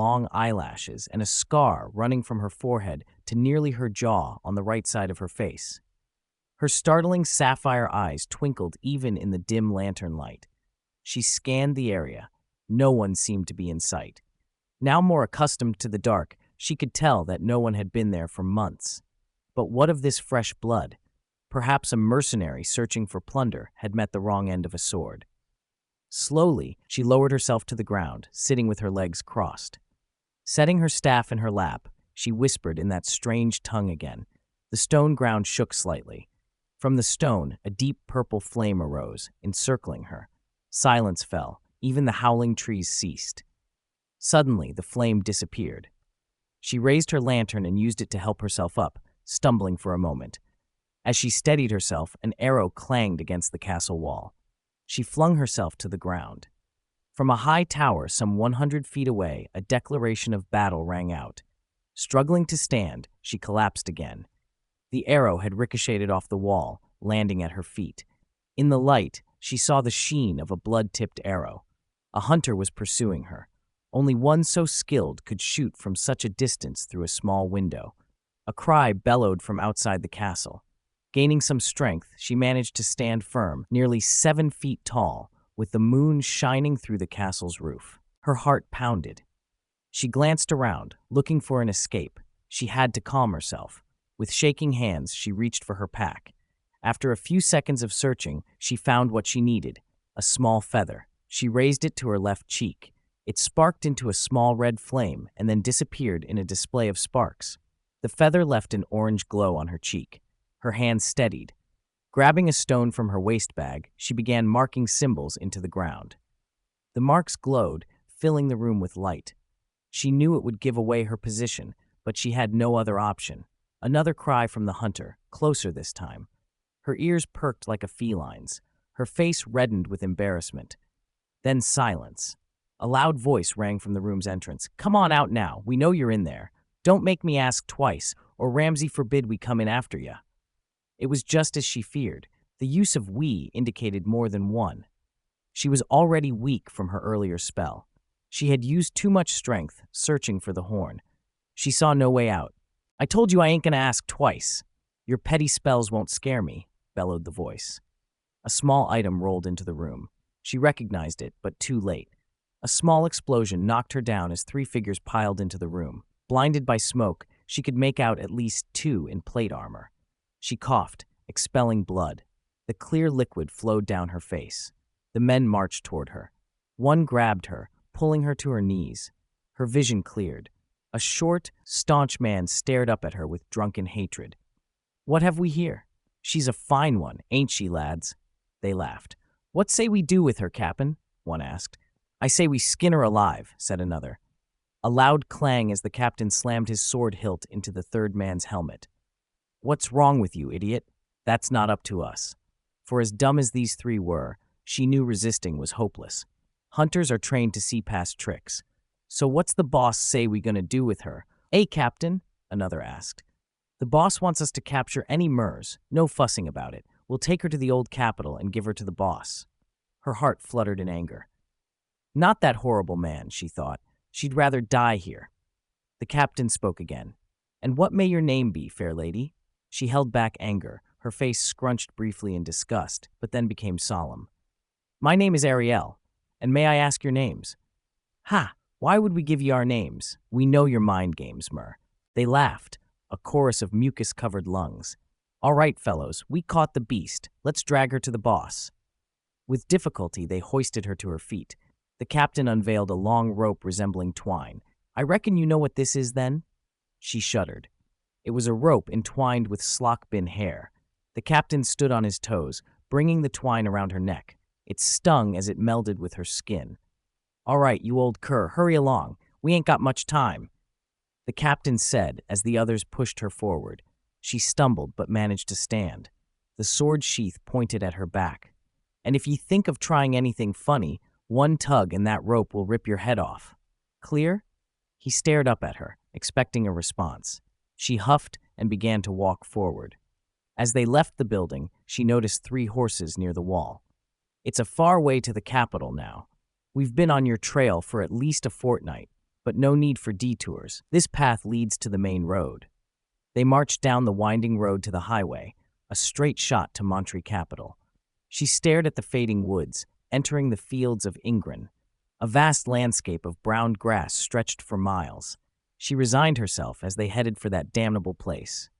long eyelashes and a scar running from her forehead to nearly her jaw on the right side of her face. Her startling sapphire eyes twinkled even in the dim lantern light. She scanned the area. No one seemed to be in sight. Now more accustomed to the dark, she could tell that no one had been there for months. But what of this fresh blood? Perhaps a mercenary searching for plunder had met the wrong end of a sword. Slowly, she lowered herself to the ground, sitting with her legs crossed. Setting her staff in her lap, she whispered in that strange tongue again. The stone ground shook slightly. From the stone, a deep purple flame arose, encircling her. Silence fell. Even the howling trees ceased. Suddenly, the flame disappeared. She raised her lantern and used it to help herself up, stumbling for a moment. As she steadied herself, an arrow clanged against the castle wall. She flung herself to the ground. From a high tower some 100 feet away, a declaration of battle rang out. Struggling to stand, she collapsed again. The arrow had ricocheted off the wall, landing at her feet. In the light, she saw the sheen of a blood-tipped arrow. A hunter was pursuing her. Only one so skilled could shoot from such a distance through a small window. A cry bellowed from outside the castle. Gaining some strength, she managed to stand firm, nearly 7 feet tall, with the moon shining through the castle's roof. Her heart pounded. She glanced around, looking for an escape. She had to calm herself. With shaking hands, she reached for her pack. After a few seconds of searching, she found what she needed, a small feather. She raised it to her left cheek. It sparked into a small red flame and then disappeared in a display of sparks. The feather left an orange glow on her cheek. Her hand steadied. Grabbing a stone from her waist bag, she began marking symbols into the ground. The marks glowed, filling the room with light. She knew it would give away her position, but she had no other option. Another cry from the hunter, closer this time. Her ears perked like a feline's. Her face reddened with embarrassment. Then silence. A loud voice rang from the room's entrance. "Come on out now. We know you're in there. Don't make me ask twice, or Ramsay forbid we come in after you." It was just as she feared. The use of "we" indicated more than one. She was already weak from her earlier spell. She had used too much strength, searching for the horn. She saw no way out. "I told you I ain't gonna ask twice. Your petty spells won't scare me," bellowed the voice. A small item rolled into the room. She recognized it, but too late. A small explosion knocked her down as 3 figures piled into the room. Blinded by smoke, she could make out at least 2 in plate armor. She coughed, expelling blood. The clear liquid flowed down her face. The men marched toward her. One grabbed her, pulling her to her knees. Her vision cleared. A short, staunch man stared up at her with drunken hatred. "What have we here?" "She's a fine one, ain't she, lads?" They laughed. "What say we do with her, Cap'n?" one asked. "I say we skin her alive," said another. A loud clang as the captain slammed his sword hilt into the third man's helmet. "What's wrong with you, idiot? That's not up to us." For as dumb as these 3 were, she knew resisting was hopeless. Hunters are trained to see past tricks. "So what's the boss say we gonna do with her?" "Eh, Captain?" another asked. "The boss wants us to capture any Murs. No fussing about it. We'll take her to the old capital and give her to the boss." Her heart fluttered in anger. Not that horrible man, she thought. She'd rather die here. The captain spoke again. "And what may your name be, fair lady?" She held back anger. Her face scrunched briefly in disgust, but then became solemn. "My name is Ariel, and may I ask your names?" "Ha! Why would we give you our names? We know your mind games, Mur." They laughed, a chorus of mucus-covered lungs. "All right, fellows, we caught the beast. Let's drag her to the boss." With difficulty, they hoisted her to her feet. The captain unveiled a long rope resembling twine. "I reckon you know what this is, then?" She shuddered. It was a rope entwined with slock-bin hair. The captain stood on his toes, bringing the twine around her neck. It stung as it melded with her skin. "All right, you old cur, hurry along. We ain't got much time," the captain said as the others pushed her forward. She stumbled but managed to stand. The sword sheath pointed at her back. "And if ye think of trying anything funny, one tug and that rope will rip your head off. Clear?" He stared up at her, expecting a response. She huffed and began to walk forward. As they left the building, she noticed 3 horses near the wall. "It's a far way to the capital now. We've been on your trail for at least a fortnight, but no need for detours. This path leads to the main road. They marched down the winding road to the highway, a straight shot to Montreal capital. She stared at the fading woods, entering the fields of Ingren. A vast landscape of brown grass stretched for miles. She resigned herself as they headed for that damnable place.